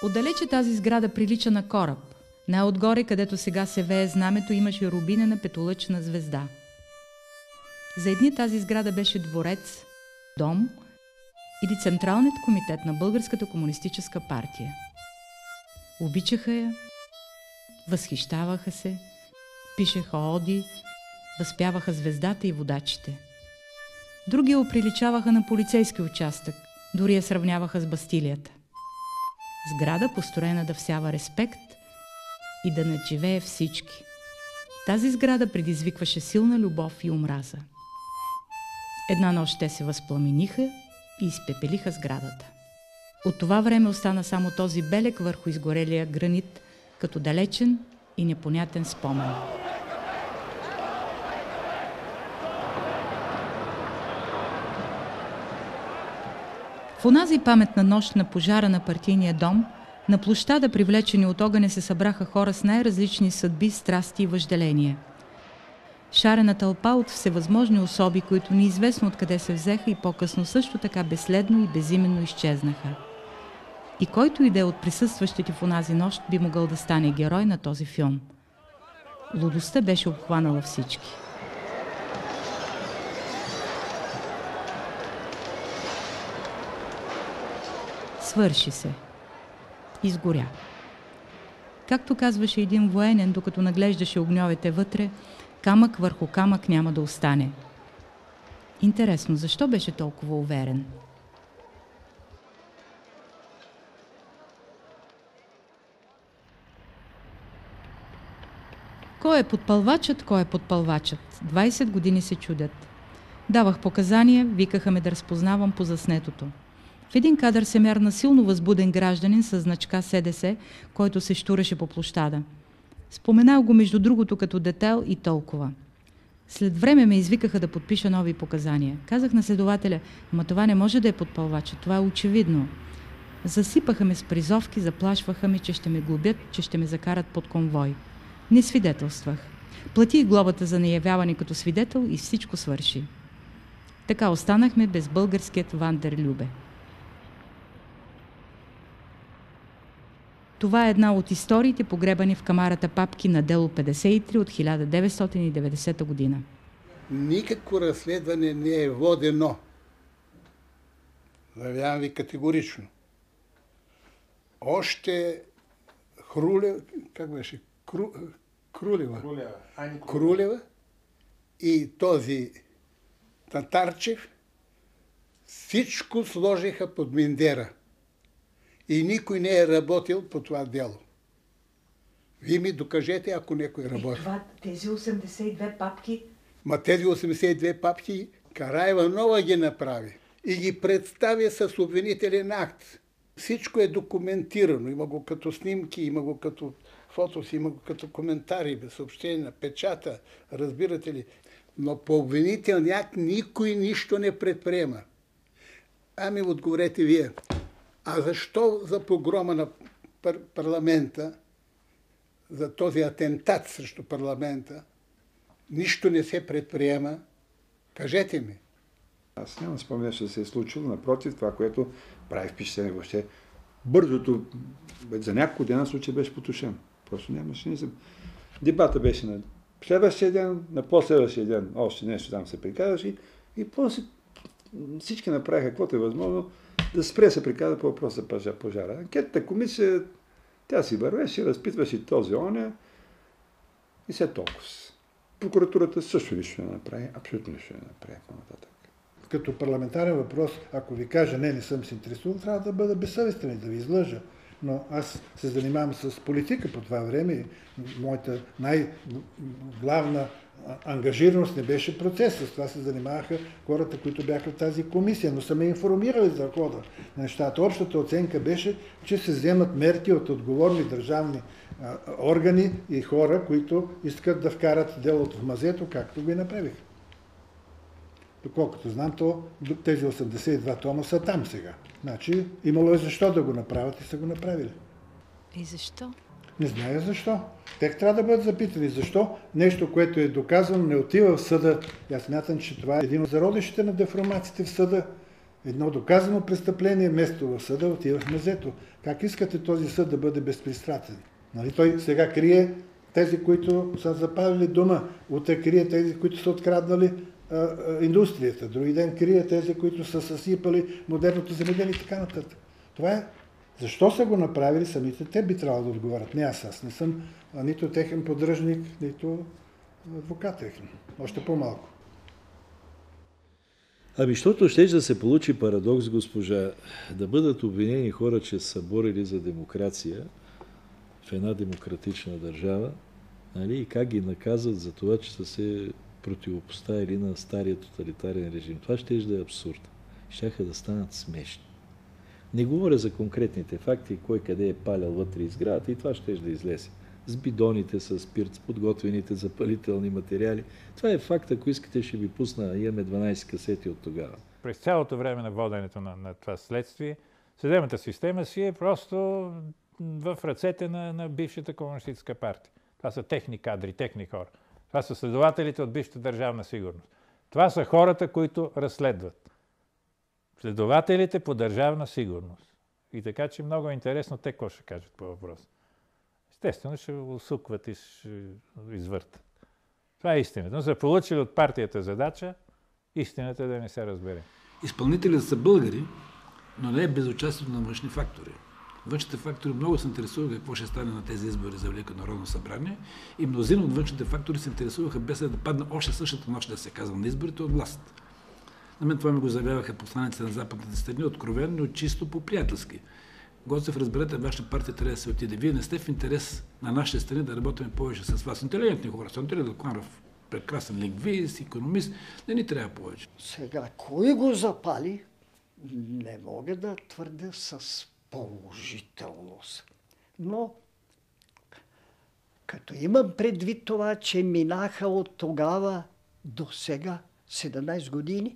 Отдалече тази сграда прилича на кораб. Най-отгоре, където сега се вее знамето, имаше рубинена петолъчна звезда. За едни тази сграда беше дворец, дом или Централният комитет на Българската комунистическа партия. Обичаха я, възхищаваха се, пишеха оди, възпяваха звездата и водачите. Други я оприличаваха на полицейски участък, дори я сравняваха с Бастилията. Сграда, построена да всява респект и да надживее всички. Тази сграда предизвикваше силна любов и омраза. Една нощ те се възпламениха и изпепелиха сградата. От това време остана само този белег върху изгорелия гранит, като далечен и непонятен спомен. В онази паметна нощ на пожара на партийния дом, на площада, привлечени от огъня, се събраха хора с най-различни съдби, страсти и въжделения. Шарена тълпа от всевъзможни особи, които неизвестно откъде се взеха и по-късно също така безследно и безименно изчезнаха. И който и да е от присъстващите в онази нощ би могъл да стане герой на този филм. Лудостта беше обхванала всички. Свърши се. Изгоря. Както казваше един военен, докато наглеждаше огньовете вътре, камък върху камък няма да остане. Интересно, защо беше толкова уверен? Кой е подпалвачът, кой е подпалвачът? 20 години се чудят. Давах показания, викаха ме да разпознавам по заснетото. В един кадър се мярна силно възбуден гражданин с значка СДС, който се щуреше по площада. Споменал го между другото като детайл и толкова. След време ме извикаха да подпиша нови показания. Казах на следователя, ама това не може да е подпалвача, това е очевидно. Засипаха ме с призовки, заплашваха ме, че ще ме глобят, че ще ме закарат под конвой. Не свидетелствах. Платих глобата за неявяване като свидетел и всичко свърши. Така останахме без българският Вандерлюбе. Това е една от историите, погребани в камарата папки на дело 53 от 1990 година. Никакво разследване не е водено. Заявявам ви категорично. Още Крулева и този Татарчев всичко сложиха под миндера. И никой не е работил по това дело. Вие ми докажете, ако някой работи. Тези 82 папки? Тези 82 папки Караиванова ги направи и ги представя с обвинителен акт. Всичко е документирано. Има го като снимки, има го като фотоси, има го като коментари, съобщения, печата, разбирате ли. Но по обвинителния акт никой нищо не предприема. Ами отговорете вие. А защо за погрома на парламента, за този атентат срещу парламента, нищо не се предприема? Кажете ми. Аз нямам спомня, че се е случило. Напротив, това, което прави впечатление въобще. Бързото, за няколко дена случай беше потушен. Просто нямаше. Дебата беше на следващия ден, на последващия ден още нещо там се приказваше и после всички направиха каквото е възможно да спре се приказа по въпроса за пожара. Анкетната комисия, тя си вървеше, разпитваше този оня и все толкова. Прокуратурата също нищо не направи, абсолютно нищо не направи по-нататък. Като парламентарен въпрос, ако ви кажа не съм се интересувал, трябва да бъда безсъвестен и да ви излъжа. Но аз се занимавам с политика по това време и моята най-главна ангажираност не беше процес. С това се занимаваха хората, които бяха в тази комисия, но са ме информирали за хода на нещата. Общата оценка беше, че се вземат мерки от отговорни държавни органи и хора, които искат да вкарат делото в мазето, както го и направиха. Доколкото знам, тези 82 тома са там сега. Значи имало е защо да го направят и са го направили. И защо? Не зная защо. Те трябва да бъдат запитани защо нещо, което е доказано, не отива в съда. Аз смятам, че това е един от зародишите на деформациите в съда. едно доказано престъпление, вместо в съда отива в мазето. Как искате този съд да бъде безпристрастен? Нали? Той сега крие тези, които са запалили дома, утре крие тези, които са откраднали индустрията, други ден крие тези, които са съсипали модерното земеделие и така нататък. Това е. Защо са го направили самите? Те би трябвало да отговарят. Не аз не съм нито техен поддръжник, нито адвокат техен. Още по-малко. Ами, защото ще да се получи парадокс, госпожа, да бъдат обвинени хора, че са борили за демокрация в една демократична държава, нали, и как ги наказват за това, че са се противопоставили на стария тоталитарен режим. Това ще да е абсурд. Щяха да станат смешни. Не говоря за конкретните факти, кой къде е палял вътре изградата, и това ще да излезе. С бидоните, с спирт, с подготвените запалителни материали. Това е факт, ако искате, ще ви пусна. Имаме 12 касети от тогава. През цялото време на воденето на това следствие, съдебната система си е просто в ръцете на бившата комунистическа партия. Това са техни кадри, техни хора. Това са следователите от бившата държавна сигурност. Това са хората, които разследват. Следователите по държавна сигурност. И така, че много е интересно те какво ще кажат по въпроса. Естествено ще усукват и ще извъртат. Това е истината. Но са получили от партията задача истината да не се разбере. Изпълнителите са българи, но не е без участието на външни фактори. Външните фактори много се интересуваха какво ще стане на тези избори за Велико народно събрание и мнозина от външните фактори се интересуваха без да падне още същата нощ, да се казва, на изборите от власт. На мен това ми го заявяваха посланиците на западните страни, откровенно, но чисто по-приятелски. Гоцев, разберете, вашата партия трябва да се отиде. Вие не сте в интерес на нашите страни да работим повече с вас. Интелигентни хора, Антоний Дълканов, прекрасен лингвист, икономист, не ни трябва повече. Сега, кой го запали, не мога да твърдя с положителност. Но, като имам предвид това, че минаха от тогава до сега 17 години,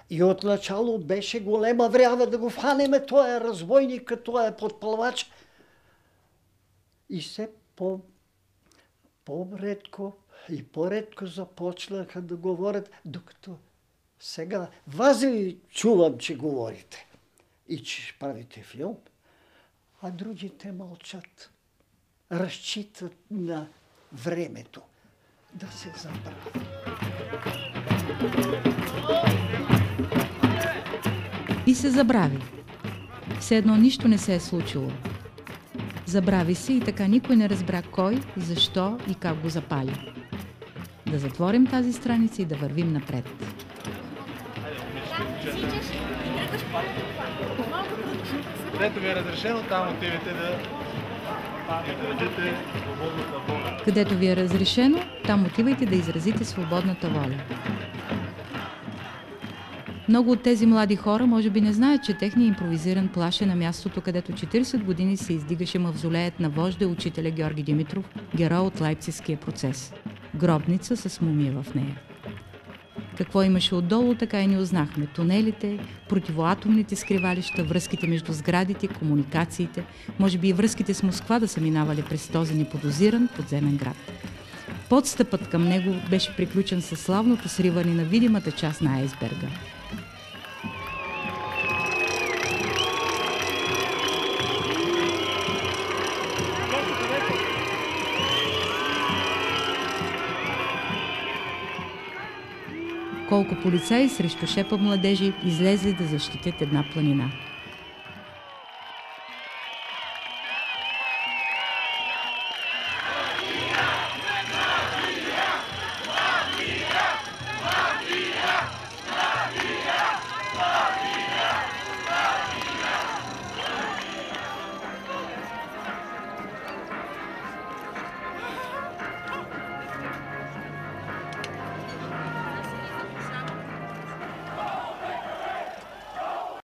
и отначало беше голема врява да го фанеме, той е разбойник, той е подпалвач. И все по-редко и по-редко започнаха да говорят, докато сега вас ви чувам, че говорите и че ще правите филм, а другите мълчат. Разчитат на времето да се забрави. И се забрави. Все едно нищо не се е случило. Забрави се и така никой не разбра кой, защо и как го запали. Да затворим тази страница и да вървим напред. Където ви е разрешено, там отивате да изразите свободната воля. Където ви е разрешено, там отивайте да изразите свободната воля. Много от тези млади хора може би не знаят, че техният импровизиран плаш е на мястото, където 40 години се издигаше мавзолеят на вожда и учителя Георги Димитров, герой от Лайпцигския процес. Гробница с мумия в нея. Какво имаше отдолу, така и не узнахме. Тунелите, противоатомните скривалища, връзките между сградите, комуникациите, може би и връзките с Москва да са минавали през този неподозиран подземен град. Подстъпът към него беше приключен със славното сриване на видимата част на айсберга. Колко полицаи срещу шепа младежи излезли да защитят една планина.